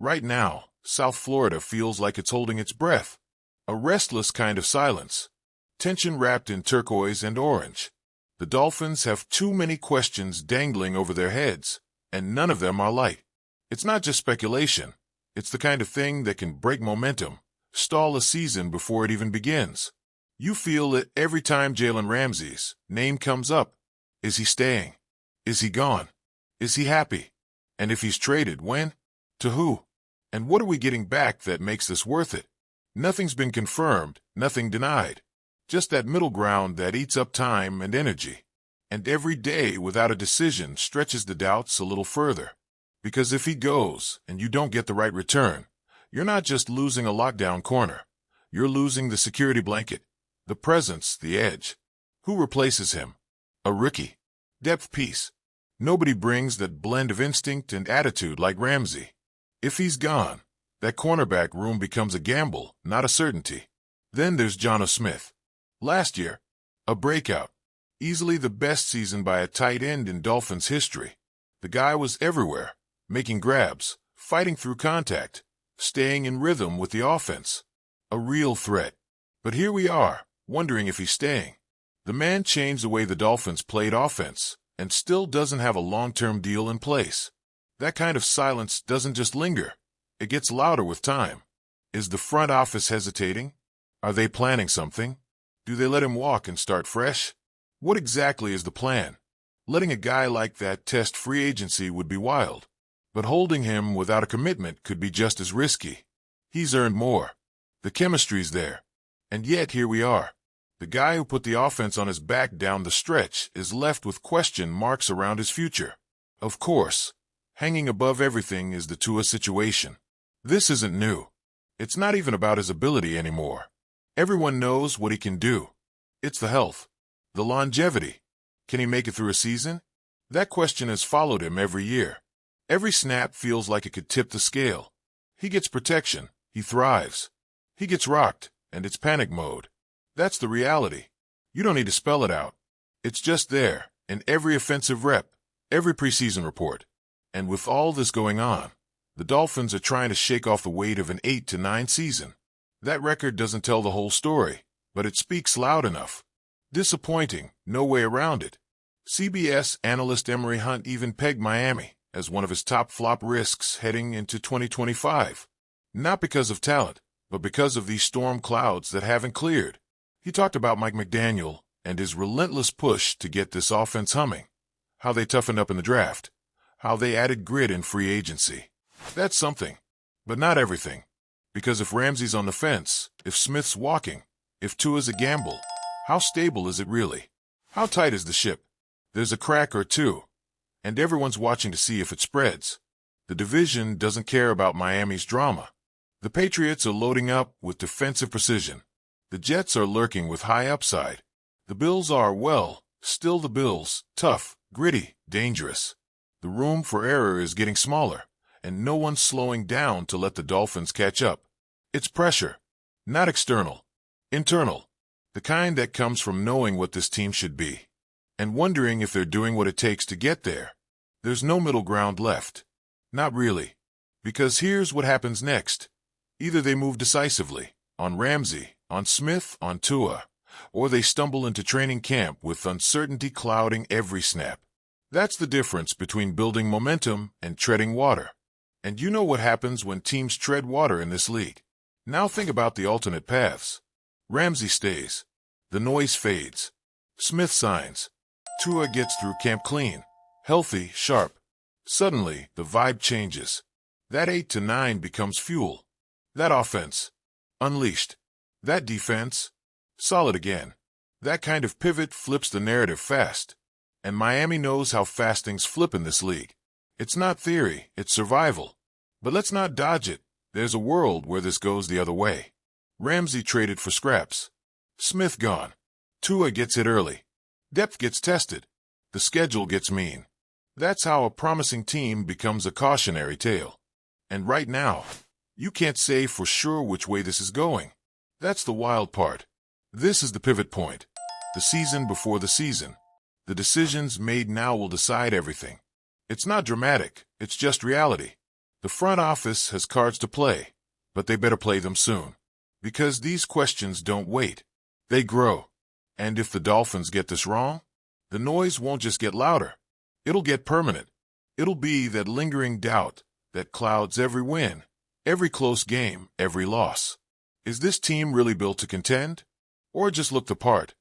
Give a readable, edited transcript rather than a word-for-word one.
Right now, South Florida feels like it's holding its breath. A restless kind of silence. Tension wrapped in turquoise and orange. The Dolphins have too many questions dangling over their heads, and none of them are light. It's not just speculation. It's the kind of thing that can break momentum, stall a season before it even begins. You feel it every time Jalen Ramsey's name comes up. Is he staying? Is he gone? Is he happy? And if he's traded, when? To who? And what are we getting back that makes this worth it? Nothing's been confirmed, nothing denied. Just that middle ground that eats up time and energy. And every day without a decision stretches the doubts a little further. Because if he goes and you don't get the right return, you're not just losing a lockdown corner. You're losing the security blanket, the presence, the edge. Who replaces him? A rookie. Depth piece. Nobody brings that blend of instinct and attitude like Ramsey. If he's gone, that cornerback room becomes a gamble, not a certainty. Then there's Jonnu Smith. Last year, a breakout. Easily the best season by a tight end in Dolphins history. The guy was everywhere, making grabs, fighting through contact, staying in rhythm with the offense. A real threat. But here we are, wondering if he's staying. The man changed the way the Dolphins played offense, and still doesn't have a long-term deal in place. That kind of silence doesn't just linger. It gets louder with time. Is the front office hesitating? Are they planning something? Do they let him walk and start fresh? What exactly is the plan? Letting a guy like that test free agency would be wild. But holding him without a commitment could be just as risky. He's earned more. The chemistry's there. And yet here we are. The guy who put the offense on his back down the stretch is left with question marks around his future. Of course, hanging above everything is the Tua situation. This isn't new. It's not even about his ability anymore. Everyone knows what he can do. It's the health, the longevity. Can he make it through a season? That question has followed him every year. Every snap feels like it could tip the scale. He gets protection, he thrives. He gets rocked, and it's panic mode. That's the reality. You don't need to spell it out. It's just there, in every offensive rep, every preseason report. And with all this going on, the Dolphins are trying to shake off the weight of an 8-9 season. That record doesn't tell the whole story, but it speaks loud enough. Disappointing, no way around it. CBS analyst Emory Hunt even pegged Miami as one of his top flop risks heading into 2025. Not because of talent, but because of these storm clouds that haven't cleared. He talked about Mike McDaniel and his relentless push to get this offense humming, how they toughened up in the draft, how they added grit in free agency. That's something, but not everything. Because if Ramsey's on the fence, if Smith's walking, if Tua's a gamble, how stable is it really? How tight is the ship? There's a crack or two, and everyone's watching to see if it spreads. The division doesn't care about Miami's drama. The Patriots are loading up with defensive precision. The Jets are lurking with high upside. The Bills are, well, still the Bills, tough, gritty, dangerous. The room for error is getting smaller, and no one's slowing down to let the Dolphins catch up. It's pressure, not external, internal, the kind that comes from knowing what this team should be, and wondering if they're doing what it takes to get there. There's no middle ground left. Not really. Because here's what happens next. Either they move decisively, on Ramsey, on Smith, on Tua, or they stumble into training camp with uncertainty clouding every snap. That's the difference between building momentum and treading water. And you know what happens when teams tread water in this league. Now think about the alternate paths. Ramsey stays. The noise fades. Smith signs. Tua gets through camp clean, healthy, sharp. Suddenly, the vibe changes. That 8-9 becomes fuel. That offense, unleashed. That defense, solid again. That kind of pivot flips the narrative fast. And Miami knows how fast things flip in this league. It's not theory, it's survival. But let's not dodge it. There's a world where this goes the other way. Ramsey traded for scraps. Smith gone. Tua gets hit early. Depth gets tested. The schedule gets mean. That's how a promising team becomes a cautionary tale. And right now, you can't say for sure which way this is going. That's the wild part. This is the pivot point. The season before the season. The decisions made now will decide everything. It's not dramatic, it's just reality. The front office has cards to play, but they better play them soon. Because these questions don't wait. They grow. And if the Dolphins get this wrong, the noise won't just get louder. It'll get permanent. It'll be that lingering doubt that clouds every win, every close game, every loss. Is this team really built to contend? Or just look the part?